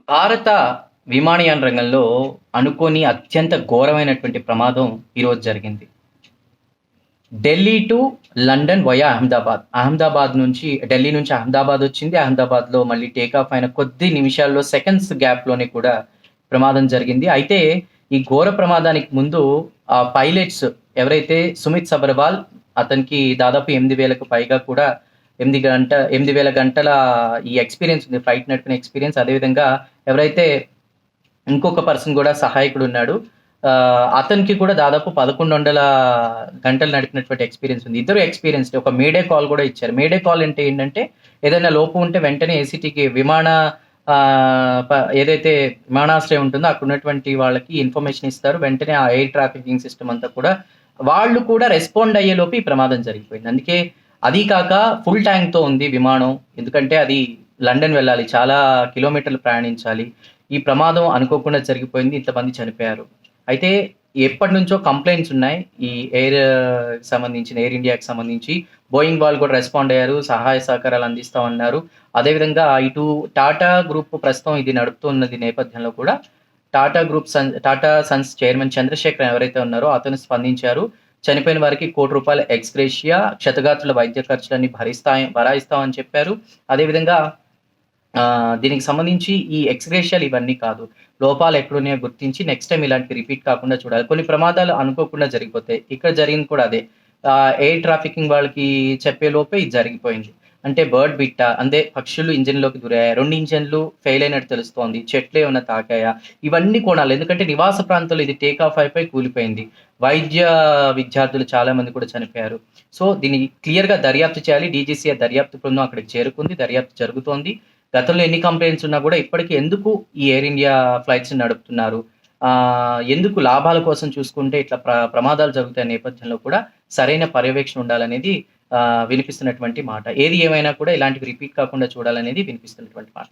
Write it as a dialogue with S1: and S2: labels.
S1: భారత విమానయాన రంగంలో అనుకోని అత్యంత ఘోరమైనటువంటి ప్రమాదం ఈరోజు జరిగింది. Delhi to London via Ahmedabad. Ahmedabad నుంచి ఢిల్లీ నుంచి అహ్మదాబాద్ వచ్చింది. అహ్మదాబాద్‌లో మళ్ళీ టేక్ ఆఫ్ అయిన కొద్ది నిమిషాల్లో సెకండ్స్ గ్యాప్‌లోనే కూడా ప్రమాదం జరిగింది. అయితే ఈ ఘోర ప్రమాదానికి ముందు పైలట్స్ ఎవరైతే సుమిత్ సబర్వాల్ అతనికి దాదాపు 8,000కు పైగా కూడా 8,000 గంటల ఈ ఎక్స్‌పీరియన్స్ ఉంది. ఫ్లైట్ నడిపిన ఎక్స్‌పీరియన్స్. అదేవిధంగా ఎవరైతే ఇంకొక పర్సన్ కూడా సహాయకుడున్నాడు. అతనికి కూడా దాదాపు 1100 గంటలు నడిపినటువంటి ఎక్స్‌పీరియన్స్ ఉంది. ఇద్దరు ఎక్స్‌పీరియన్స్‌డ్. ఒక మేడే కాల్ కూడా ఇచ్చారు. మేడే కాల్ అంటే ఏంటంటే ఏదైనా లోపం ఉంటే వెంటనే ఏసీటీకి ఏదైతే విమానాశ్రయం ఉంటుందో అక్కడ ఉన్నటువంటి వాళ్ళకి ఇన్ఫర్మేషన్ ఇస్తారు. వెంటనే ఆ ఎయిర్ ట్రాఫికింగ్ సిస్టమ్ అంతా కూడా వాళ్ళు కూడా రెస్పాండ్ అయ్యేలోపు ఈ ప్రమాదం జరిగిపోయింది. అందుకే అదీ కాక ఫుల్ ట్యాంక్‌తో ఉంది విమానం. ఎందుకంటే అది లండన్ వెళ్ళాలి. చాలా కిలోమీటర్లు ప్రయాణించాలి. ఈ ప్రమాదం అనుకోకుండా జరిగిపోయింది. ఇంతమంది చనిపోయారు. అయితే ఎప్పటినుంచో కంప్లెయింట్స్ ఉన్నాయి. ఈ ఎయిర్ ఇండియాకి సంబంధించి బోయింగ్ వాళ్ళు కూడా రెస్పాండ్ అయ్యారు. సహాయ సహకారాలు అందిస్తామన్నారు. అదేవిధంగా ఇటు టాటా గ్రూప్ ప్రస్తుతం ఇది నడుపుతున్నది నేపథ్యంలో కూడా టాటా సన్స్ చైర్మన్ చంద్రశేఖర్ ఎవరైతే ఉన్నారో అతను స్పందించారు. చనిపోయిన వారికి ₹1,00,00,000 ఎక్స్‌గ్రేషియా, క్షతగాత్రుల వైద్య ఖర్చులన్నీ భరాయిస్తామని చెప్పారు. అదేవిధంగా దీనికి సంబంధించి ఈ ఎక్స్‌గ్రేషియాలు ఇవన్నీ కాదు. లోపాలు ఎక్కడున్నాయో గుర్తించి నెక్స్ట్ టైమ్ ఇలాంటివి రిపీట్ కాకుండా చూడాలి. కొన్ని ప్రమాదాలు అనుకోకుండా జరిగిపోతాయి. ఇక్కడ జరిగింది కూడా అదే. ఎయిర్ ట్రాఫికింగ్ వాళ్ళకి చెప్పే లోపే ఇది జరిగిపోయింది. అంటే బర్డ్ బిట్టా? అంటే పక్షులు ఇంజిన్‌లోకి దూరాయా? 2 ఇంజిన్‌లు ఫెయిల్ అయినట్టు తెలుస్తోంది. చెట్లు ఏమన్నా తాకాయా? ఇవన్నీ కోణాలు. ఎందుకంటే నివాస ప్రాంతంలో ఇది టేక్ ఆఫ్ అయిపోయి కూలిపోయింది. వైద్య విద్యార్థులు చాలా మంది కూడా చనిపోయారు. సో, దీన్ని క్లియర్‌గా దర్యాప్తు చేయాలి. డీజీసీఏ దర్యాప్తు బృందం అక్కడికి చేరుకుంది. దర్యాప్తు జరుగుతోంది. గతంలో ఎన్ని కంప్లెయింట్స్ ఉన్నా కూడా ఇప్పటికి ఎందుకు ఈ ఎయిర్ ఇండియా ఫ్లైట్స్ నడుపుతున్నారు? ఎందుకు లాభాల కోసం చూసుకుంటే ఇట్లా ప్రమాదాలు జరుగుతాయి నేపథ్యంలో కూడా సరైన పర్యవేక్షణ ఉండాలనేది వినిపిస్తున్నటువంటి మాట. ఏది ఏమైనా కూడా ఇలాంటివి రిపీట్ కాకుండా చూడాలనేది వినిపిస్తున్నటువంటి మాట.